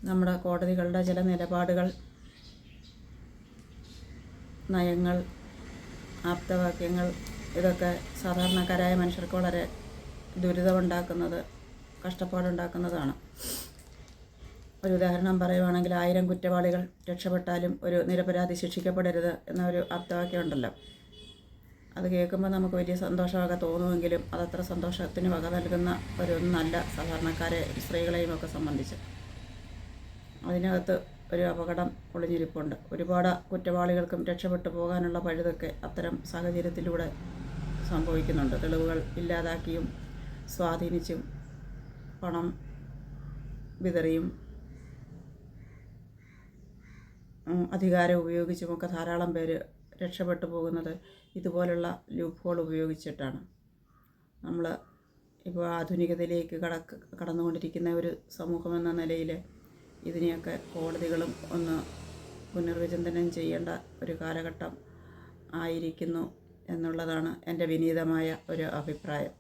നമ്മുടെ കോടതികളുടെ ചില നിലപാടുകൾ, നയങ്ങൾ, ആപ്തവാക്യങ്ങൾ ഇതൊക്കെ സാധാരണക്കാരായ മനുഷ്യർക്ക് വളരെ ദുരിതമുണ്ടാക്കുന്നത്, കഷ്ടപ്പാടുണ്ടാക്കുന്നതാണ്. ഒരു ഉദാഹരണം പറയുവാണെങ്കിൽ, 1000 കുറ്റവാളികൾ രക്ഷപ്പെട്ടാലും ഒരു നിരപരാധി ശിക്ഷിക്കപ്പെടരുത് എന്നൊരു ആപ്തവാക്യം ഉണ്ടല്ലോ. അത് കേൾക്കുമ്പോൾ നമുക്ക് വലിയ സന്തോഷമൊക്കെ തോന്നുമെങ്കിലും അതത്ര സന്തോഷത്തിന് വക നൽകുന്ന ഒന്നല്ല സാധാരണക്കാരെ, സ്ത്രീകളെയും ഒക്കെ സംബന്ധിച്ച്. അതിനകത്ത് ഒരു അപകടം ഒളിഞ്ഞിരിപ്പുണ്ട്. ഒരുപാട് കുറ്റവാളികൾക്കും രക്ഷപ്പെട്ടു പോകാനുള്ള പഴുതൊക്കെ അത്തരം സാഹചര്യത്തിലൂടെ സംഭവിക്കുന്നുണ്ട്. തെളിവുകൾ ഇല്ലാതാക്കിയും സ്വാധീനിച്ചും പണം വിതറിയും അധികാരം ഉപയോഗിച്ചുമൊക്കെ ധാരാളം പേര് രക്ഷപ്പെട്ടു പോകുന്നത് ഇതുപോലുള്ള ലൂപ്പ് ഹോൾ ഉപയോഗിച്ചിട്ടാണ്. നമ്മൾ ഇപ്പോൾ ആധുനികതയിലേക്ക് കടന്നുകൊണ്ടിരിക്കുന്ന ഒരു സമൂഹമെന്ന നിലയിൽ ഇതിനെയൊക്കെ കോടതികളും ഒന്ന് പുനർവിചിന്തനം ചെയ്യേണ്ട ഒരു കാലഘട്ടം ആയിരിക്കുന്നു എന്നുള്ളതാണ് എൻ്റെ വിനീതമായ ഒരു അഭിപ്രായം.